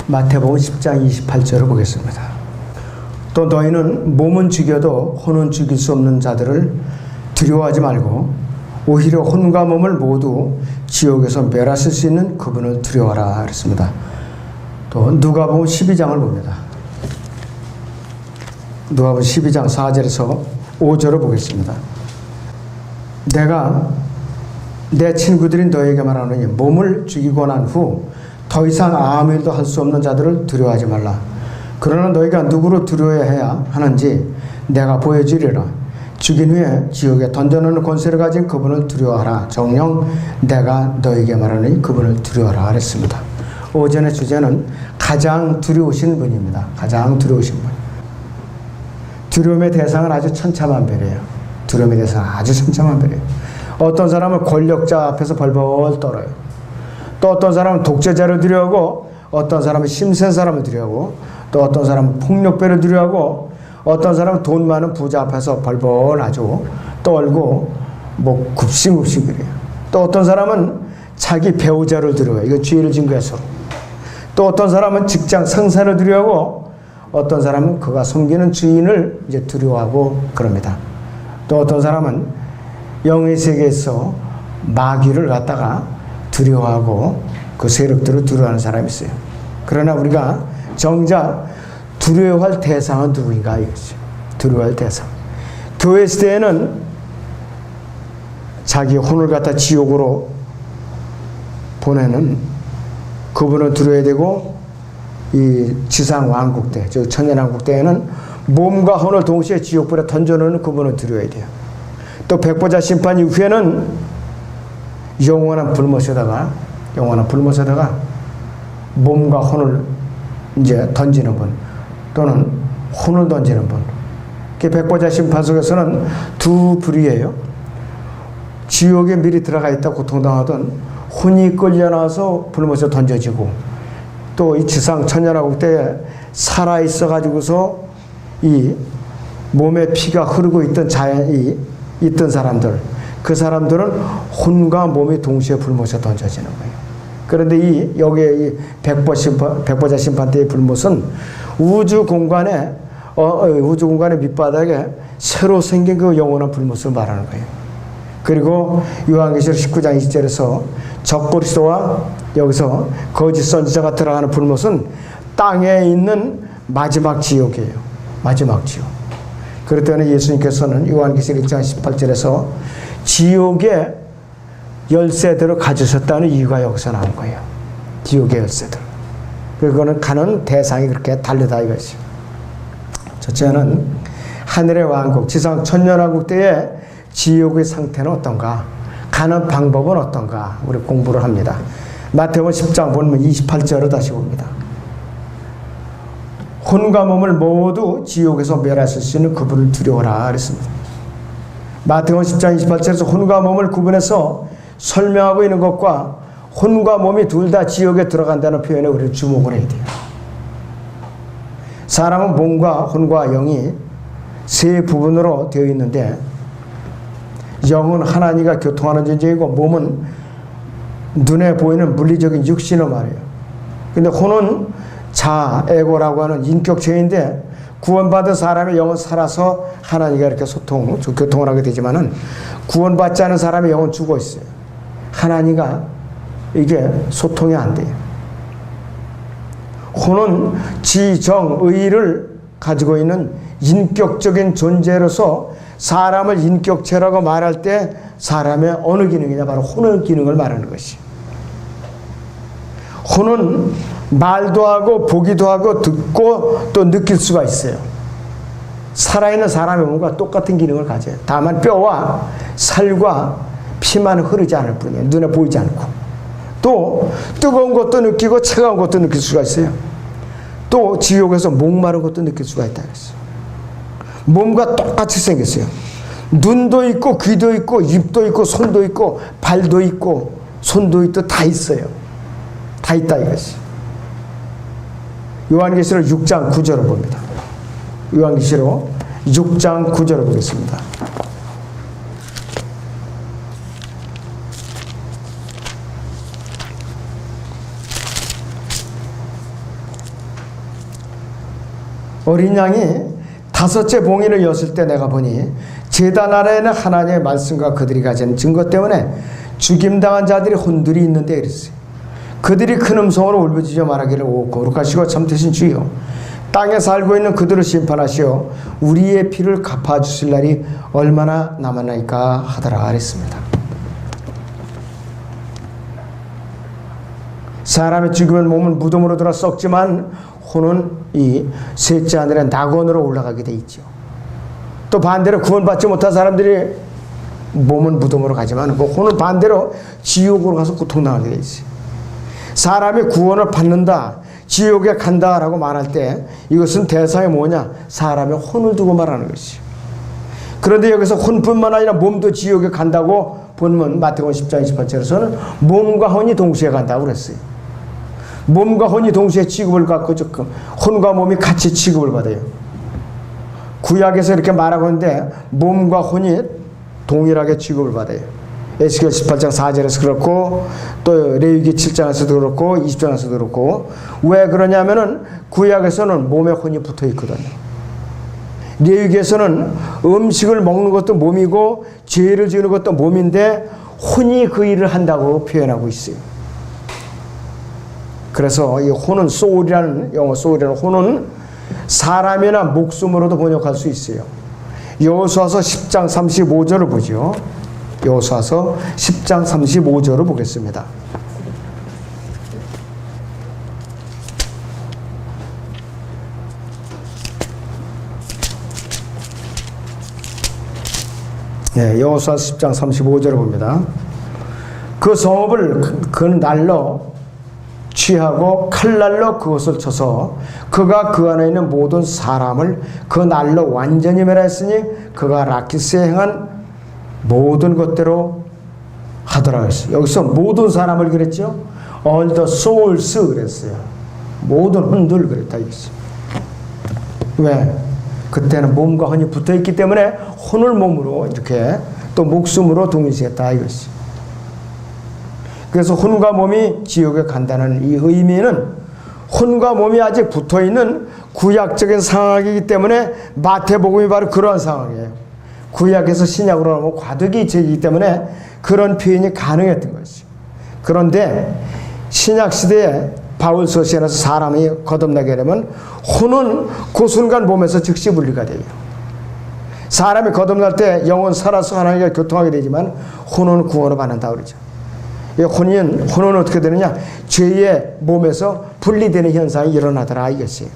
마태복음 10장 28절을 보겠습니다. 또 너희는 몸은 죽여도 혼은 죽일 수 없는 자들을 두려워하지 말고 오히려 혼과 몸을 모두 지옥에서 멸하실 수 있는 그분을 두려워하라 그랬습니다. 또 누가복음 12장을 봅니다. 누가복음 12장 4절에서 5절을 보겠습니다. 내가 내 친구들인 너에게 말하노니 몸을 죽이고 난 후 더 이상 아무 일도 할 수 없는 자들을 두려워하지 말라. 그러나 너희가 누구를 두려워해야 하는지 내가 보여주리라. 죽인 후에 지옥에 던져놓는 권세를 가진 그분을 두려워하라. 정녕 내가 너에게 말하노니 그분을 두려워하라 그랬습니다. 오전의 주제는 가장 두려우신 분입니다. 가장 두려우신 분. 두려움의 대상은 아주 천차만별이에요. 두려움의 대상은 아주 천차만별이에요. 어떤 사람은 권력자 앞에서 벌벌 떨어요. 또 어떤 사람은 독재자를 두려워하고, 어떤 사람은 힘센 사람을 두려워하고, 또 어떤 사람은 폭력배를 두려워하고, 어떤 사람은 돈 많은 부자 앞에서 벌벌 아주 떨고 뭐 굽신굽신거려요. 또 어떤 사람은 자기 배우자를 두려워해요. 이건 죄를 증거해서. 또 어떤 사람은 직장 상사를 두려워하고, 어떤 사람은 그가 섬기는 주인을 이제 두려워하고 그럽니다. 또 어떤 사람은 영의 세계에서 마귀를 갖다가 두려워하고 그 세력들을 두려워하는 사람이 있어요. 그러나 우리가 정작 두려워할 대상은 누구인가 이거죠. 두려워할 대상. 교회 시대에는 자기 혼을 갖다 지옥으로 보내는 그분을 두려워야 되고, 이 지상 왕국 때, 저 천년왕국 때에는 몸과 혼을 동시에 지옥불에 던져놓는 그분을 두려워야 돼요. 또 백보자 심판 이후에는 영원한 불못에다가 몸과 혼을 이제 던지는 분, 또는 혼을 던지는 분. 백보자 심판 속에서는 두 부류예요. 지옥에 미리 들어가 있다 고통당하던 혼이 끌려나와서 불못에 던져지고, 또 이 지상 천년왕국 때에 살아있어 가지고서 이 몸에 피가 흐르고 있던 있던 사람들, 그 사람들은 혼과 몸이 동시에 불못에 던져지는 거예요. 그런데 여기에 이 백보자 심판 때의 불못은 우주 공간의 밑바닥에 새로 생긴 그 영원한 불못을 말하는 거예요. 그리고 요한계시록 19장 20절에서 적그리스도와 여기서 거짓 선지자가 들어가는 불못은 땅에 있는 마지막 지옥이에요. 마지막 지옥. 그럴 때는 예수님께서는 요한계시록 1장 18절에서 지옥의 열쇠들을 가지셨다는 이유가 여기서 나온 거예요. 지옥의 열쇠들. 그거는 가는 대상이 그렇게 다르다 이것이죠. 첫째는 하늘의 왕국, 지상 천년왕국 때의 지옥의 상태는 어떤가? 가는 방법은 어떤가? 우리 공부를 합니다. 마태복음 10장 보면 28절을 다시 봅니다. 혼과 몸을 모두 지옥에서 멸하실 수 있는 그분을 두려워라 그랬습니다. 마태복음 10장 28절에서 혼과 몸을 구분해서 설명하고 있는 것과 혼과 몸이 둘 다 지옥에 들어간다는 표현에 우리는 주목을 해야 돼요. 사람은 몸과 혼과 영이 세 부분으로 되어 있는데, 영은 하나님과 교통하는 존재이고 몸은 눈에 보이는 물리적인 육신을 말해요. 근데 혼은 에고라고 하는 인격체인데, 구원받은 사람의 영은 살아서 하나님과 이렇게 교통을 하게 되지만은, 구원받지 않은 사람의 영은 죽어 있어요. 하나님과 이게 소통이 안 돼요. 혼은 지정의를 가지고 있는 인격적인 존재로서 사람을 인격체라고 말할 때 사람의 어느 기능이냐, 바로 혼의 기능을 말하는 것이. 혼은 말도 하고 보기도 하고 듣고 또 느낄 수가 있어요. 살아있는 사람의 몸과 똑같은 기능을 가져요. 다만 뼈와 살과 피만 흐르지 않을 뿐이에요. 눈에 보이지 않고. 또 뜨거운 것도 느끼고 차가운 것도 느낄 수가 있어요. 또 지옥에서 목마른 것도 느낄 수가 있다 그랬어요. 몸과 똑같이 생겼어요. 눈도 있고 귀도 있고 입도 있고 손도 있고 발도 있고 손도 있고 다 있어요. 다 있다 이것이. 요한계시록 6장 9절을 봅니다. 요한계시록 6장 9절을 보겠습니다. 어린 양이 다섯째 봉인을 였을 때 내가 보니 제단 아래에는 하나님의 말씀과 그들이 가진 증거 때문에 죽임당한 자들이 혼들이 있는데 그랬어요. 그들이 큰 음성으로 울부짖어 말하기를 오 거룩하시고 참되신 주여 땅에 살고 있는 그들을 심판하시어 우리의 피를 갚아주실 날이 얼마나 남았나이까 하더라 그랬습니다. 사람이 죽으면 몸은 무덤으로 들어 썩지만 혼은 이 셋째 하늘의 낙원으로 올라가게 돼 있죠. 또 반대로 구원받지 못한 사람들이 몸은 무덤으로 가지만 그 혼은 반대로 지옥으로 가서 고통당하게 돼 있어요. 사람이 구원을 받는다, 지옥에 간다라고 말할 때 이것은 대상이 뭐냐? 사람의 혼을 두고 말하는 것이죠. 그런데 여기서 혼뿐만 아니라 몸도 지옥에 간다고 본문 마태복음 10장 28절에서는 몸과 혼이 동시에 간다고 그랬어요. 몸과 혼이 동시에 취급을 받고 혼과 몸이 같이 취급을 받아요. 구약에서 이렇게 말하고 있는데 몸과 혼이 동일하게 취급을 받아요. 에스겔 18장 4절에서 그렇고 또 레위기 7장에서도 그렇고 20장에서도 그렇고 왜 그러냐면은 구약에서는 몸에 혼이 붙어 있거든요. 레위기에서는 음식을 먹는 것도 몸이고 죄를 지는 것도 몸인데 혼이 그 일을 한다고 표현하고 있어요. 그래서 이 혼은 소울이라는 영어 소울이라는 혼은 사람이나 목숨으로도 번역할 수 있어요. 여호수아서 10장 35절을 보죠. 여호수아서 10장 35절을 보겠습니다. 네, 여호수아서 10장 35절을 봅니다. 그 성읍을 그 날로 취하고 칼날로 그것을 쳐서 그가 그 안에 있는 모든 사람을 그 날로 완전히 멸하였으니 그가 라키스에 행한 모든 것대로 하더라 했어요. 여기서 모든 사람을 그랬죠. All the souls 그랬어요. 모든 혼들 그랬다 이랬어요. 왜? 그때는 몸과 혼이 붙어있기 때문에 혼을 몸으로 이렇게 또 목숨으로 동일시했다 이것이. 그래서 혼과 몸이 지옥에 간다는 이 의미는 혼과 몸이 아직 붙어있는 구약적인 상황이기 때문에 마태복음이 바로 그러한 상황이에요. 구약에서 신약으로 하면 과도기 죄이기 때문에 그런 표현이 가능했던 것이죠. 그런데 신약시대에 바울 서신에서 사람이 거듭나게 되면 혼은 그 순간 몸에서 즉시 분리가 돼요. 사람이 거듭날 때 영혼 살아서 하나님과 교통하게 되지만 혼은 구원을 받는다 그러죠. 혼은 어떻게 되느냐? 죄의 몸에서 분리되는 현상이 일어나더라 이것이에요.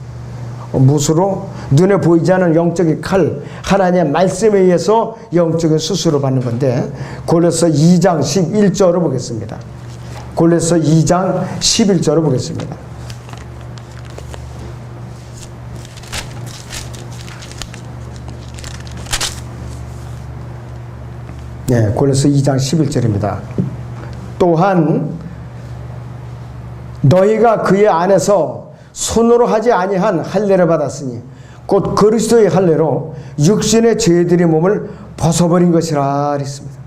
무수로 눈에 보이지 않는 영적인 칼, 하나님의 말씀에 의해서 영적인 수술을 받는 건데 골로새 2장 11절을 보겠습니다. 골로새 2장 11절을 보겠습니다. 네, 골로새 2장 11절입니다. 또한 너희가 그의 안에서 손으로 하지 아니한 할례를 받았으니 곧 그리스도의 할례로 육신의 죄들의 몸을 벗어버린 것이라 했습니다.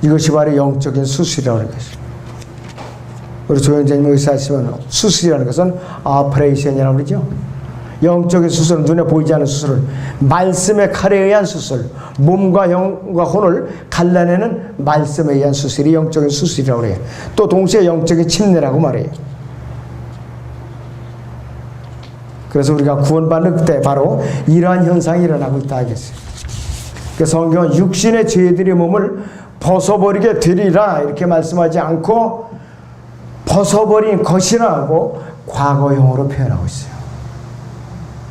이것이 바로 영적인 수술이라고 하는 것이죠. 우리 조영재님 의사하시면 수술이라는 것은 오퍼레이션이라고 그러죠. 영적인 수술은 눈에 보이지 않는 수술을 말씀의 칼에 의한 수술, 몸과 영과 혼을 갈라내는 말씀에 의한 수술이 영적인 수술이라고 해요. 또 동시에 영적인 침례라고 말해요. 그래서 우리가 구원받는 그때 바로 이러한 현상이 일어나고 있다 하겠어요. 그래서 성경은 육신의 죄들의 몸을 벗어버리게 되리라 이렇게 말씀하지 않고 벗어버린 것이라 하고 과거형으로 표현하고 있어요.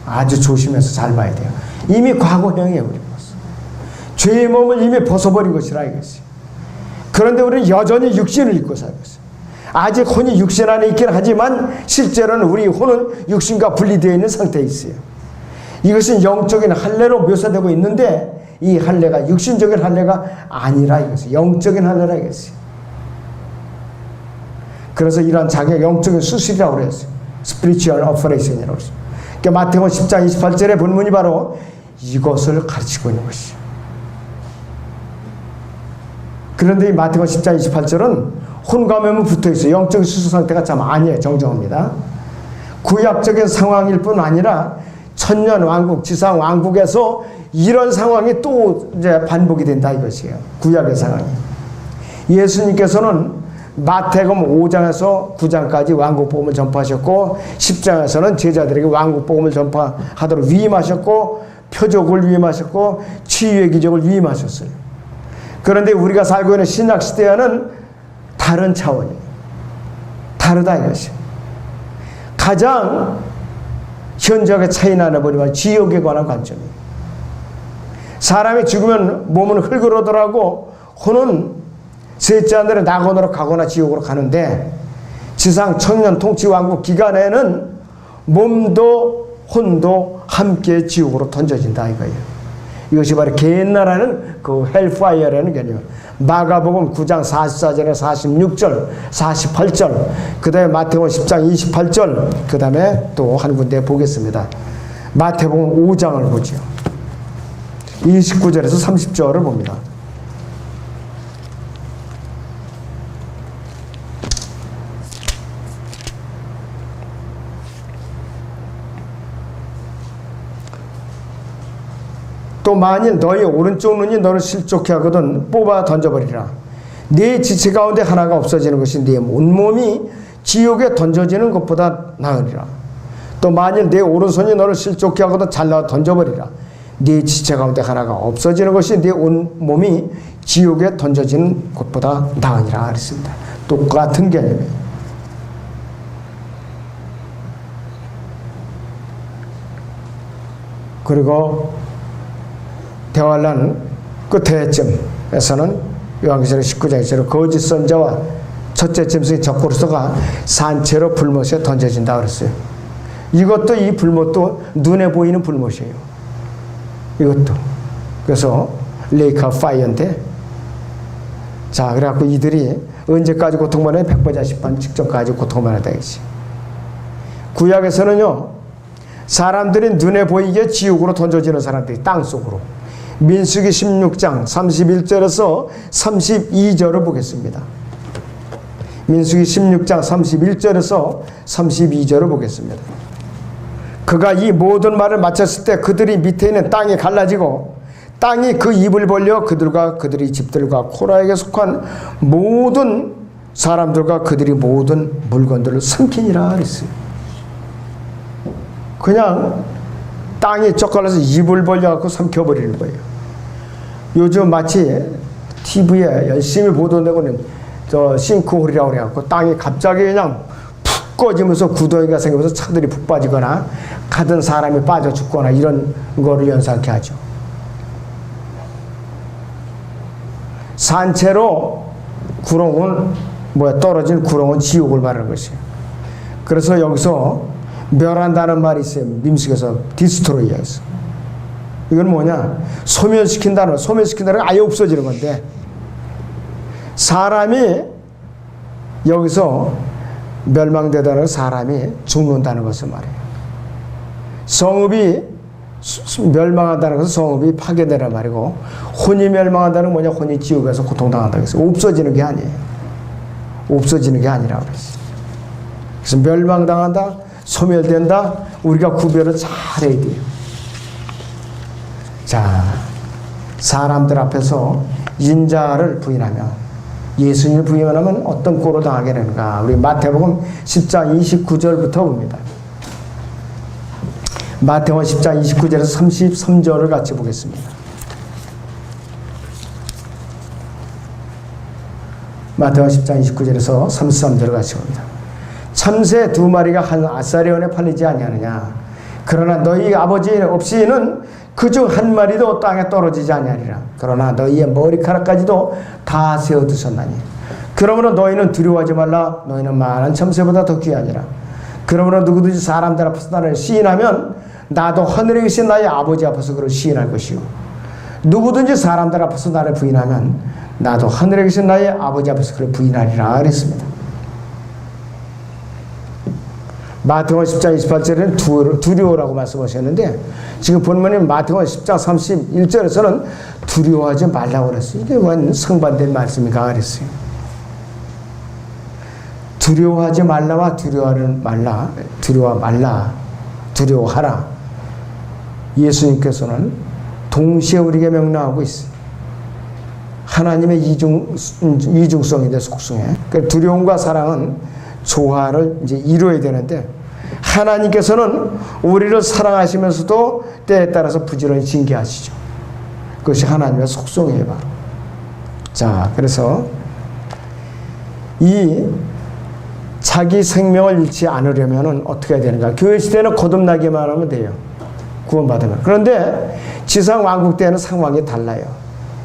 아주 조심해서 잘 봐야 돼요. 이미 과거형이에요. 우리 모습. 죄의 몸을 이미 벗어버린 것이라 이것이. 그런데 우리는 여전히 육신을 입고 살고 있어요. 아직 혼이 육신 안에 있긴 하지만 실제로는 우리 혼은 육신과 분리되어 있는 상태에 있어요. 이것은 영적인 할례로 묘사되고 있는데 이 할례가 육신적인 할례가 아니라 이것이 영적인 할례라 이것이. 그래서 이러한 자기가 영적인 수술이라고 그랬어요. Spiritual operation이라고 그랬어요. 그러니까 마태복음 10장 28절의 본문이 바로 이것을 가르치고 있는 것이죠. 그런데 이 마태복음 10장 28절은 혼감염은 붙어있어요. 영적 수수 상태가 참 아니에요. 정정합니다. 구약적인 상황일 뿐 아니라 천년 왕국, 지상 왕국에서 이런 상황이 또 이제 반복이 된다 이것이에요. 구약의 상황이. 예수님께서는 마태복음 5장에서 9장까지 왕국 복음을 전파하셨고 10장에서는 제자들에게 왕국 복음을 전파하도록 위임하셨고 표적을 위임하셨고 치유의 기적을 위임하셨어요. 그런데 우리가 살고 있는 신약 시대와는 다른 차원이에요. 다르다 이것이. 가장 현저하게 차이 나는 버리면 지옥에 관한 관점이에요. 사람이 죽으면 몸은 흙으로 오더라고 혼은 셋째 하늘에 낙원으로 가거나 지옥으로 가는데 지상 천년 통치 왕국 기간에는 몸도 혼도 함께 지옥으로 던져진다 이거예요. 이것이 바로 개인나라는 그 헬파이어라는 개념이에요. 마가복음 9장 44절에 46절, 48절, 그 다음에 마태복음 10장 28절, 그 다음에 또 한 군데 보겠습니다. 마태복음 5장을 보죠. 29절에서 30절을 봅니다. 또 만일 너희 오른쪽 눈이 너를 실족해 하거든 뽑아 던져버리라. 네 지체 가운데 하나가 없어지는 것이 네 온몸이 지옥에 던져지는 것보다 나으리라. 또 만일 네 오른손이 너를 실족해 하거든 잘라 던져버리라. 네 지체 가운데 하나가 없어지는 것이 네 온몸이 지옥에 던져지는 것보다 나으니라 그랬습니다. 똑같은 개념이에요. 그리고 대환란 끝에쯤에서는 요한계시록 19장에서 거짓 선자와 첫째 짐승의 적그리스도가 산채로 불못에 던져진다 그랬어요. 이것도 이 불못도 눈에 보이는 불못이에요. 이것도. 그래서 레이크 오브 파이어인데 자 그래갖고 이들이 언제까지 고통받아요? 백보자식판 직전까지 고통받아야 되겠지. 구약에서는요 사람들이 눈에 보이게 지옥으로 던져지는 사람들이 땅속으로 민수기 16장 31절에서 32절을 보겠습니다. 민수기 16장 31절에서 32절을 보겠습니다. 그가 이 모든 말을 마쳤을 때 그들이 밑에 있는 땅이 갈라지고 땅이 그 입을 벌려 그들과 그들의 집들과 코라에게 속한 모든 사람들과 그들이 모든 물건들을 삼키니라 그랬어요. 그냥 땅이 쩍갈라서 입을 벌려갖고 삼켜버리는 거예요. 요즘 마치 TV에 열심히 보도되고는 저 싱크홀이라고 그래갖고 땅이 갑자기 그냥 푹 꺼지면서 구덩이가 생기면서 차들이 푹 빠지거나 가던 사람이 빠져 죽거나 이런 거를 연상케 하죠. 산채로 구렁은 떨어진 구렁은 지옥을 말하는 것이에요. 그래서 여기서 멸한다는 말이 있어요. 민수기에서 디스트로이어에서. 이건 뭐냐? 소멸시킨다는 건 아예 없어지는 건데 사람이 여기서 멸망되다는 사람이 죽는다는 것을 말해요. 성읍이 멸망한다는 것은 성읍이 파괴되는 말이고 혼이 멸망한다는 건 뭐냐? 혼이 지옥에서 고통당한다는 것은 없어지는 게 아니에요. 없어지는 게 아니라고 그랬어요. 그래서 멸망당한다, 소멸된다, 우리가 구별을 잘해야 돼요. 자, 사람들 앞에서 인자를 부인하면 예수님을 부인하면 어떤 꼴을 당하게 되는가? 우리 마태복음 10장 29절부터 봅니다. 마태복음 10장 29절에서 33절을 같이 보겠습니다. 마태복음 10장 29절에서 33절을 같이 봅니다. 참새 두 마리가 한 아사리온에 팔리지 아니하느냐? 그러나 너희 아버지 없이는 그중 한 마리도 땅에 떨어지지 아니하리라. 그러나 너희의 머리카락까지도 다 세어두셨나니 그러므로 너희는 두려워하지 말라. 너희는 많은 참새보다 더 귀하니라. 그러므로 누구든지 사람들 앞에서 나를 시인하면 나도 하늘에 계신 나의 아버지 앞에서 그를 시인할 것이요 누구든지 사람들 앞에서 나를 부인하면 나도 하늘에 계신 나의 아버지 앞에서 그를 부인하리라 그랬습니다. 마태복음 10장 28절에는 두려워라고 말씀하셨는데 지금 본문인 마태복음 10장 31절에서는 두려워하지 말라고 그랬어요. 이게 웬 상반된 말씀인가 그랬어요. 두려워하지 말라와 두려워하라. 예수님께서는 동시에 우리에게 명령하고 있어요. 하나님의 이중성인데 속성에. 그러니까 두려움과 사랑은 조화를 이제 이루어야 되는데, 하나님께서는 우리를 사랑하시면서도 때에 따라서 부지런히 징계하시죠. 그것이 하나님의 속성이에요, 바로. 자, 그래서 이 자기 생명을 잃지 않으려면 어떻게 해야 되는가? 교회 시대는 거듭나기만 하면 돼요. 구원받으면. 그런데 지상 왕국 때는 상황이 달라요.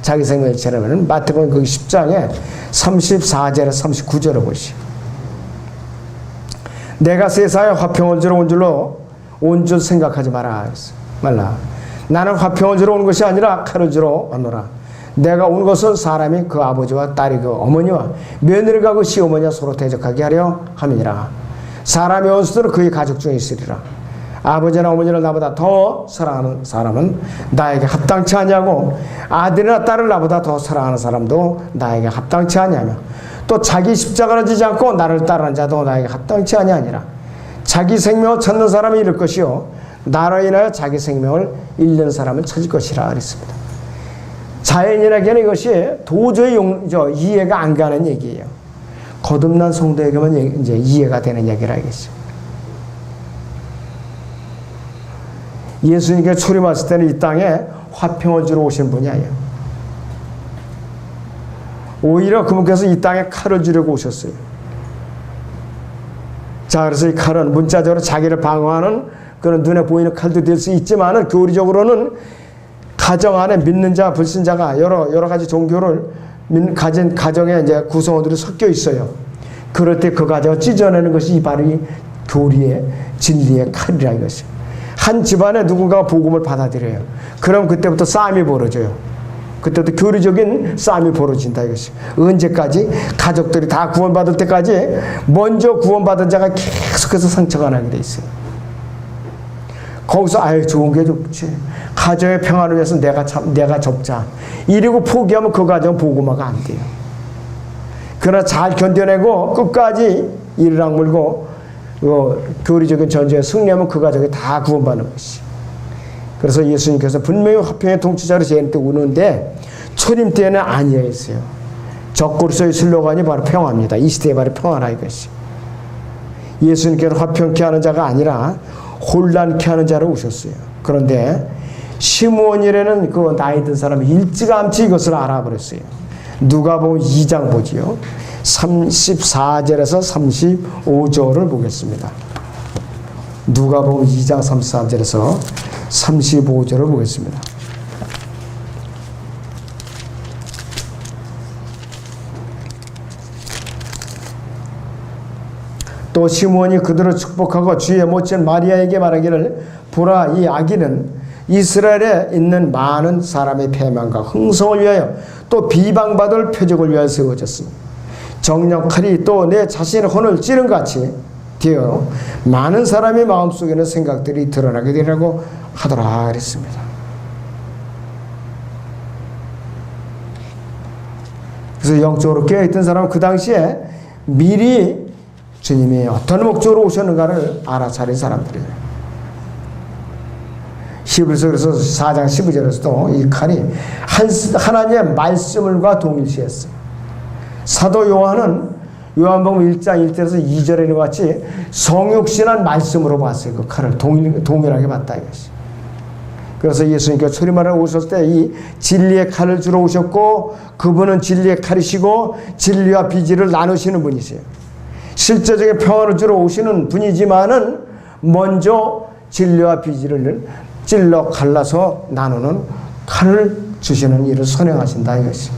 자기 생명을 잃지 않으면 마태복음 거기 10장에 34절에서 39절을 보시오. 내가 세상에 화평을 주러 온 줄 생각하지 말라. 나는 화평을 주러 온 것이 아니라 칼을 주러 왔노라. 내가 온 것은 사람이 그 아버지와 딸이 그 어머니와 며느리가 그 시어머니와 서로 대적하게 하려 함이니라. 사람의 원수들은 그의 가족 중에 있으리라. 아버지나 어머니를 나보다 더 사랑하는 사람은 나에게 합당치 아니하고, 아들이나 딸을 나보다 더 사랑하는 사람도 나에게 합당치 아니하며, 또 자기 십자가를 지지 않고 나를 따르는 자도 나에게 합당치 아니하니라. 자기 생명을 찾는 사람이 잃을 것이요 나로 인하여 자기 생명을 잃는 사람은 찾을 것이라 그랬습니다. 자연인에게는 이것이 도저히 이해가 안 가는 얘기예요. 거듭난 성도에게만 이제 이해가 되는 얘기라 하겠죠. 예수님께 초림하실 때는 이 땅에 화평을 주러 오신 분이 아니에요. 오히려 그분께서 이 땅에 칼을 주려고 오셨어요. 자, 그래서 이 칼은 문자적으로 자기를 방어하는 그런 눈에 보이는 칼도 될 수 있지만은, 교리적으로는 가정 안에 믿는 자, 불신자가 여러 가지 종교를 가진 가정에 이제 구성원들이 섞여 있어요. 그럴 때 그 가정을 찢어내는 것이 바로 이 교리의 진리의 칼이라 이것이. 한 집안에 누군가가 복음을 받아들여요. 그럼 그때부터 싸움이 벌어져요. 그때부터 교리적인 싸움이 벌어진다 이것이. 언제까지? 가족들이 다 구원받을 때까지 먼저 구원받은 자가 계속해서 상처가 나게 돼 있어요. 거기서 아유 좋은 게 좋지. 가정의 평화를 위해서 내가 접자. 이러고 포기하면 그 가정은 복음화가 안 돼요. 그러나 잘 견뎌내고 끝까지 이를 악물고 교리적인 전쟁에 승리하면 그 가정이 다 구원받는 것이. 그래서 예수님께서 분명히 화평의 통치자로 재림 때 오는데 초림 때는 아니라 했어요. 적그리스도의 슬로건이 바로 평화입니다. 이 시대에 바로 평화라 이것이. 예수님께서 화평케 하는 자가 아니라 혼란케 하는 자로 오셨어요. 그런데 시므온이라는 그 나이 든 사람이 일찌감치 이것을 알아버렸어요. 누가복음 2장 보지요. 34절에서 35절을 보겠습니다. 누가복음 2장 33절에서 35절을 보겠습니다. 또 시므온이 그들을 축복하고 주의 모친 마리아에게 말하기를, 보라, 이 아기는 이스라엘에 있는 많은 사람의 패망과 흥성을 위하여 또 비방받을 표적을 위하여 세워졌으니 정령 칼이 또 내 자신의 혼을 찌른 같이 되어 많은 사람의 마음속에는 생각들이 드러나게 되라고 하더라 그랬습니다. 그래서 영적으로 깨어있던 사람은 그 당시에 미리 주님이 어떤 목적으로 오셨는가를 알아차린 사람들이에요. 히브리서 그래서 4장 12절에서도 이 칼이 하나님의 말씀을과 동일시했어요. 사도 요한은 요한복음 1장 1절에서 2절에 이런 것 같이 성육신한 말씀으로 봤어요. 그 칼을 동일하게 봤다 이것이. 그래서 예수님께서 초림하러 오셨을 때 이 진리의 칼을 주러 오셨고, 그분은 진리의 칼이시고 진리와 비지를 나누시는 분이세요. 실제적인 평화를 주러 오시는 분이지만은 먼저 진리와 비지를 찔러 갈라서 나누는 칼을 주시는 일을 선행하신다 이것이.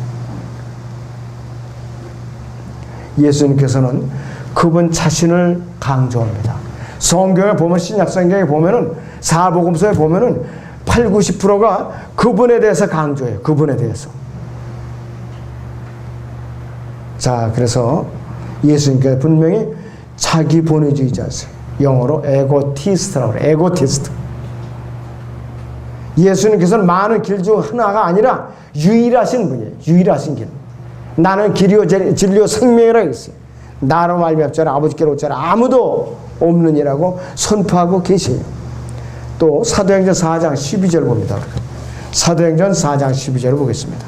예수님께서는 그분 자신을 강조합니다. 성경에 보면, 신약 성경에 보면은, 사복음서에 보면은 80~90%가 그분에 대해서 강조해요. 그분에 대해서. 자, 그래서 예수님께서 분명히 자기 본위주의자세요. 영어로 에고티스트라고 그래요. 에고티스트. 예수님께서는 많은 길 중 하나가 아니라 유일하신 분이에요. 유일하신 길. 나는 길이요 진리요 생명이라고 했어요. 나로 말미암자는 아버지께로 오자는 아무도 없느니라고 선포하고 계세요. 또 사도행전 4장 12절 봅니다. 사도행전 4장 12절을 보겠습니다.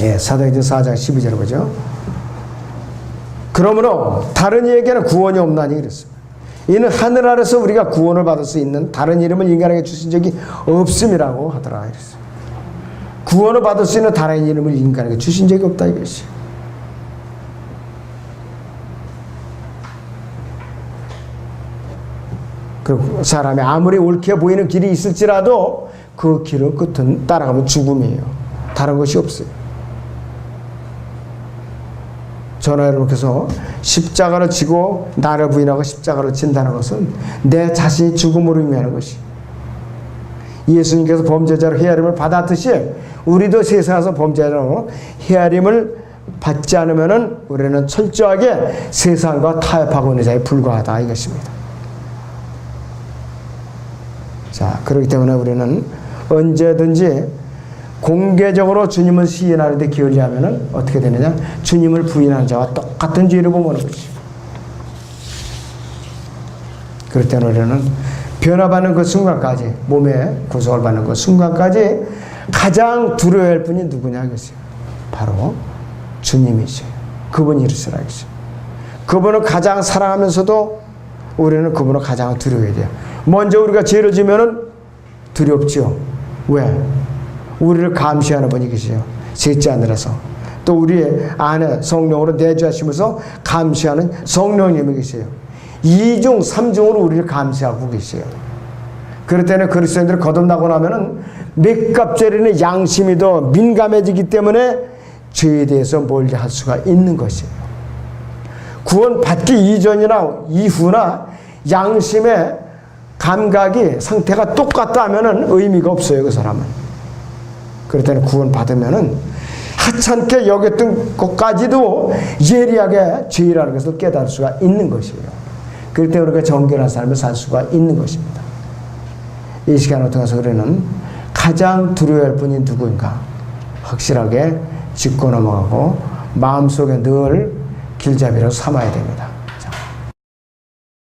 예, 사도행전 4장 12절을 보죠. 그러므로 다른 이에게는 구원이 없나니 그랬습니다. 이는 하늘 아래서 우리가 구원을 받을 수 있는 다른 이름을 인간에게 주신 적이 없음이라고 하더라 그랬어요. 구원을 받을 수 있는 다른 이름을 인간에게 주신 적이 없다 이것이에요. 그 사람이 아무리 옳게 보이는 길이 있을지라도 그 길의 끝은 따라가면 죽음이에요. 다른 것이 없어요. 저는 여러분께서 십자가를 지고 나를 부인하고 십자가를 진다는 것은 내 자신이 죽음으로 의미하는 것이, 예수님께서 범죄자로 헤아림을 받았듯이 우리도 세상에서 범죄자로 헤아림을 받지 않으면 우리는 철저하게 세상과 타협하고 있는 자에 불과하다 이것입니다. 자, 그렇기 때문에 우리는 언제든지 공개적으로 주님을 시인하는데 기울이하면 어떻게 되느냐? 주님을 부인하는 자와 똑같은 죄를 범하는 것이죠. 그럴 때는 우리는 변화받는 그 순간까지, 몸에 구속을 받는 그 순간까지 가장 두려워할 분이 누구냐 하겠어요. 바로 주님이죠. 그분이 이르시라 하겠어요. 그분을 가장 사랑하면서도 우리는 그분을 가장 두려워해야 돼요. 먼저 우리가 죄를 지면은 두렵죠. 왜? 우리를 감시하는 분이 계세요. 셋째 하늘에서. 또 우리의 안에 성령으로 내주하시면서 감시하는 성령님이 계세요. 2중, 3중으로 우리를 감시하고 계세요. 그럴 때는 그리스도인들을 거듭나고 나면은 맥갑절에는 양심이 더 민감해지기 때문에 죄에 대해서 멀리 할 수가 있는 것이에요. 구원 받기 이전이나 이후나 양심의 감각이 상태가 똑같다 하면은 의미가 없어요, 그 사람은. 그럴 때는 구원 받으면은 하찮게 여겼던 것까지도 예리하게 죄라는 것을 깨달을 수가 있는 것이에요. 그럴 때 우리가 정결한 삶을 살 수가 있는 것입니다. 이 시간을 통해서 우리는 가장 두려워할 분이 누구인가 확실하게 짚고 넘어가고 마음속에 늘 길잡이로 삼아야 됩니다.